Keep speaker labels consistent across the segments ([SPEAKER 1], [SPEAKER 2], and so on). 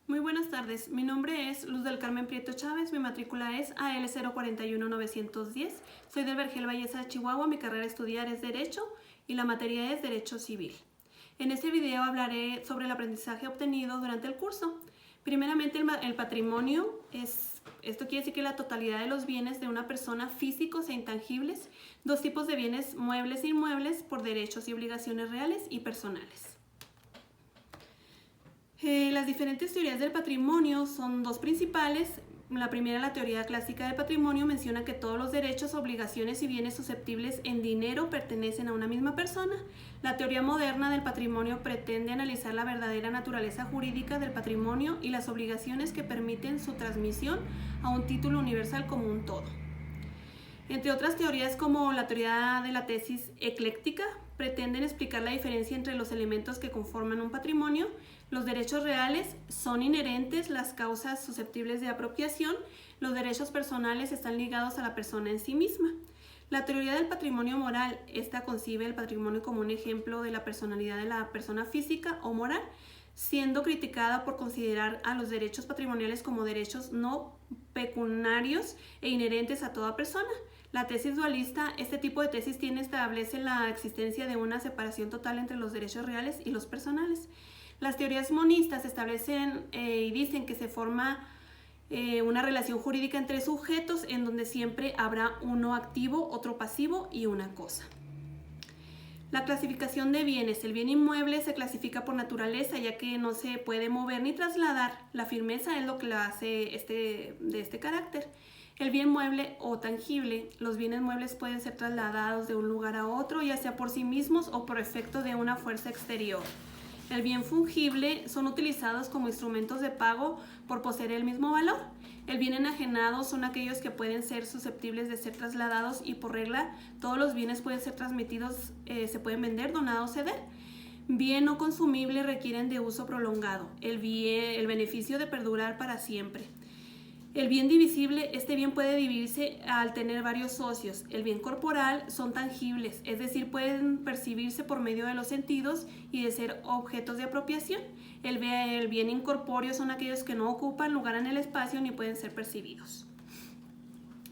[SPEAKER 1] Muy buenas tardes, mi nombre es Luz del Carmen Prieto Chávez, mi matrícula es AL041910, soy del Vergel Belleza, Chihuahua, mi carrera a estudiar es Derecho y la materia es Derecho Civil. En este video hablaré sobre el aprendizaje obtenido durante el curso. Primeramente, el patrimonio esto quiere decir que la totalidad de los bienes de una persona físicos e intangibles, dos tipos de bienes muebles e inmuebles por derechos y obligaciones reales y personales. Las diferentes teorías del patrimonio son dos principales. La primera, la teoría clásica del patrimonio, menciona que todos los derechos, obligaciones y bienes susceptibles en dinero pertenecen a una misma persona. La teoría moderna del patrimonio pretende analizar la verdadera naturaleza jurídica del patrimonio y las obligaciones que permiten su transmisión a un título universal como un todo. Entre otras teorías, como la teoría de la tesis ecléctica, pretenden explicar la diferencia entre los elementos que conforman un patrimonio. Los derechos reales son inherentes, las causas susceptibles de apropiación. Los derechos personales están ligados a la persona en sí misma. La teoría del patrimonio moral, esta concibe el patrimonio como un ejemplo de la personalidad de la persona física o moral, siendo criticada por considerar a los derechos patrimoniales como derechos no pecuniarios e inherentes a toda persona. La tesis dualista, este tipo de tesis establece la existencia de una separación total entre los derechos reales y los personales. Las teorías monistas establecen y dicen que se forma una relación jurídica entre sujetos en donde siempre habrá uno activo, otro pasivo y una cosa. La clasificación de bienes. El bien inmueble se clasifica por naturaleza, ya que no se puede mover ni trasladar. La firmeza es lo que la hace de este carácter. El bien mueble o tangible. Los bienes muebles pueden ser trasladados de un lugar a otro, ya sea por sí mismos o por efecto de una fuerza exterior. El bien fungible son utilizados como instrumentos de pago por poseer el mismo valor. El bien enajenado son aquellos que pueden ser susceptibles de ser trasladados y por regla todos los bienes pueden ser transmitidos, se pueden vender, donar o ceder. Bien no consumible requieren de uso prolongado. El beneficio de perdurar para siempre. El bien divisible, este bien puede dividirse al tener varios socios. El bien corporal son tangibles, es decir, pueden percibirse por medio de los sentidos y de ser objetos de apropiación. El bien incorpóreo son aquellos que no ocupan lugar en el espacio ni pueden ser percibidos.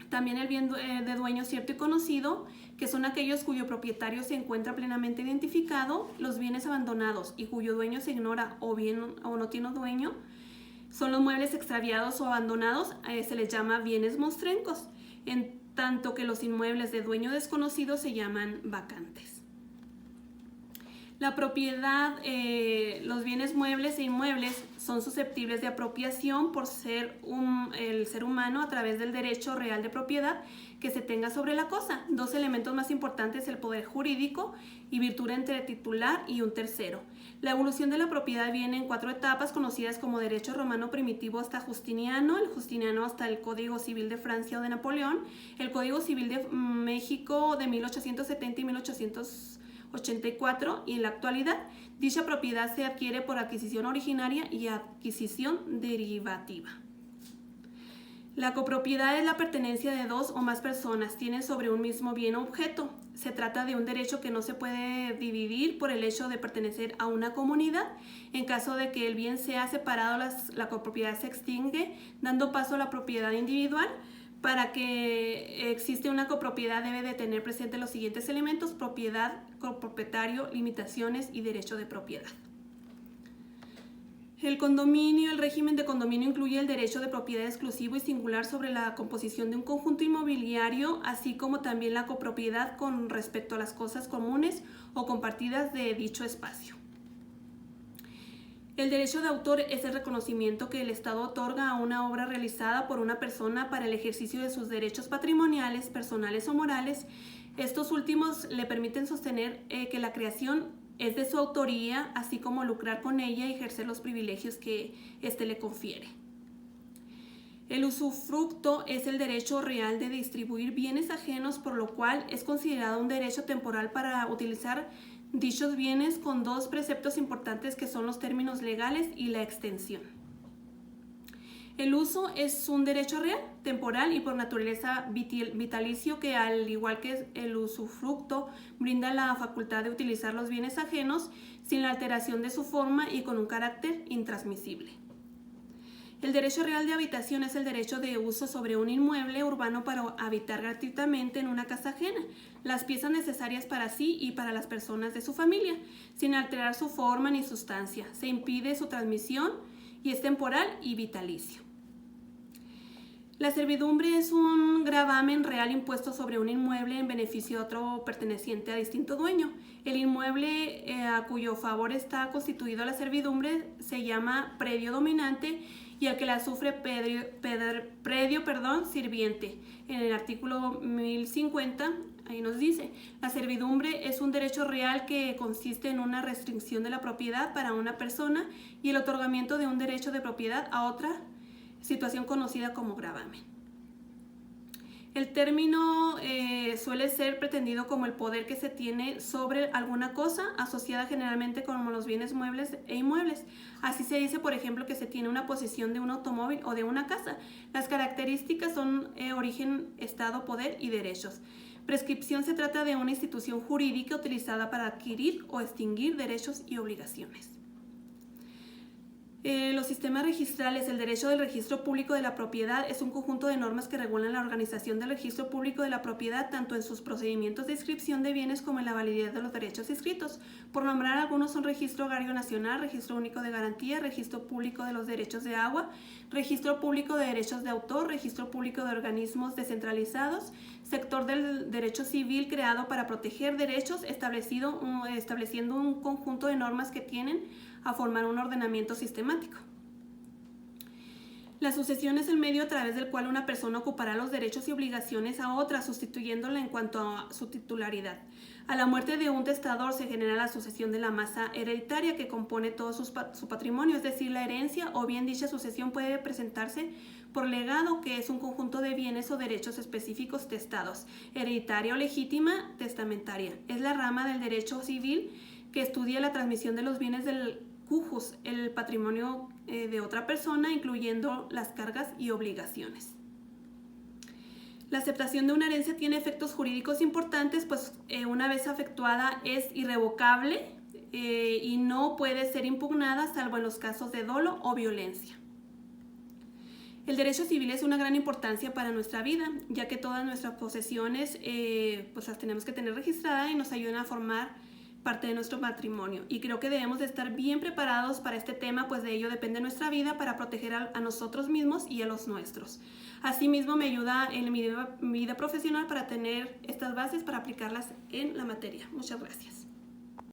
[SPEAKER 1] También el bien de dueño cierto y conocido, que son aquellos cuyo propietario se encuentra plenamente identificado. Los bienes abandonados y cuyo dueño se ignora o no tiene dueño, son los muebles extraviados o abandonados, se les llama bienes mostrencos, en tanto que los inmuebles de dueño desconocido se llaman vacantes. La propiedad, los bienes muebles e inmuebles son susceptibles de apropiación por ser el ser humano a través del derecho real de propiedad que se tenga sobre la cosa. Dos elementos más importantes, el poder jurídico y virtud entre titular y un tercero. La evolución de la propiedad viene en 4 etapas conocidas como derecho romano primitivo hasta Justiniano, el Justiniano hasta el Código Civil de Francia o de Napoleón, el Código Civil de México de 1870 y 1884, y en la actualidad dicha propiedad se adquiere por adquisición originaria y adquisición derivativa. La copropiedad es la pertenencia de dos o más personas, tienen sobre un mismo bien o objeto. Se trata de un derecho que no se puede dividir por el hecho de pertenecer a una comunidad. En caso de que el bien sea separado, la copropiedad se extingue, dando paso a la propiedad individual. Para que existe una copropiedad debe de tener presente los siguientes elementos: propiedad, copropietario, limitaciones y derecho de propiedad. El condominio, el régimen de condominio incluye el derecho de propiedad exclusivo y singular sobre la composición de un conjunto inmobiliario, así como también la copropiedad con respecto a las cosas comunes o compartidas de dicho espacio. El derecho de autor es el reconocimiento que el Estado otorga a una obra realizada por una persona para el ejercicio de sus derechos patrimoniales, personales o morales. Estos últimos le permiten sostener que la creación es de su autoría, así como lucrar con ella y ejercer los privilegios que éste le confiere. El usufructo es el derecho real de distribuir bienes ajenos, por lo cual es considerado un derecho temporal para utilizar dichos bienes con dos preceptos importantes que son los términos legales y la extensión. El uso es un derecho real, temporal y por naturaleza vitalicio que, al igual que el usufructo, brinda la facultad de utilizar los bienes ajenos sin la alteración de su forma y con un carácter intransmisible. El derecho real de habitación es el derecho de uso sobre un inmueble urbano para habitar gratuitamente en una casa ajena, las piezas necesarias para sí y para las personas de su familia, sin alterar su forma ni sustancia. Se impide su transmisión y es temporal y vitalicio. La servidumbre es un gravamen real impuesto sobre un inmueble en beneficio de otro perteneciente a distinto dueño. El inmueble a cuyo favor está constituido la servidumbre se llama predio dominante y al que la sufre predio sirviente. En el artículo 1050, ahí nos dice, la servidumbre es un derecho real que consiste en una restricción de la propiedad para una persona y el otorgamiento de un derecho de propiedad a otra, situación conocida como gravamen. El término suele ser pretendido como el poder que se tiene sobre alguna cosa, asociada generalmente con los bienes muebles e inmuebles. Así se dice, por ejemplo, que se tiene una posesión de un automóvil o de una casa. Las características son origen, estado, poder y derechos. Prescripción se trata de una institución jurídica utilizada para adquirir o extinguir derechos y obligaciones. Los sistemas registrales, el derecho del registro público de la propiedad es un conjunto de normas que regulan la organización del registro público de la propiedad tanto en sus procedimientos de inscripción de bienes como en la validez de los derechos inscritos. Por nombrar algunos son registro agrario nacional, registro único de garantía, registro público de los derechos de agua, registro público de derechos de autor, registro público de organismos descentralizados, sector del derecho civil creado para proteger derechos, estableciendo un conjunto de normas que tienen a formar un ordenamiento sistemático. La sucesión es el medio a través del cual una persona ocupará los derechos y obligaciones a otra, sustituyéndola en cuanto a su titularidad. A la muerte de un testador se genera la sucesión de la masa hereditaria que compone todo su patrimonio, es decir, la herencia, o bien dicha sucesión puede presentarse por legado, que es un conjunto de bienes o derechos específicos testados. Hereditaria o legítima, testamentaria. Es la rama del derecho civil que estudia la transmisión de los bienes del cujus, el patrimonio de otra persona, incluyendo las cargas y obligaciones. La aceptación de una herencia tiene efectos jurídicos importantes, pues una vez efectuada es irrevocable y no puede ser impugnada salvo en los casos de dolo o violencia. El derecho civil es una gran importancia para nuestra vida, ya que todas nuestras posesiones pues las tenemos que tener registradas y nos ayudan a formar parte de nuestro patrimonio, y creo que debemos de estar bien preparados para este tema, pues de ello depende nuestra vida para proteger a nosotros mismos y a los nuestros. Asimismo me ayuda en mi vida profesional para tener estas bases para aplicarlas en la materia. Muchas gracias.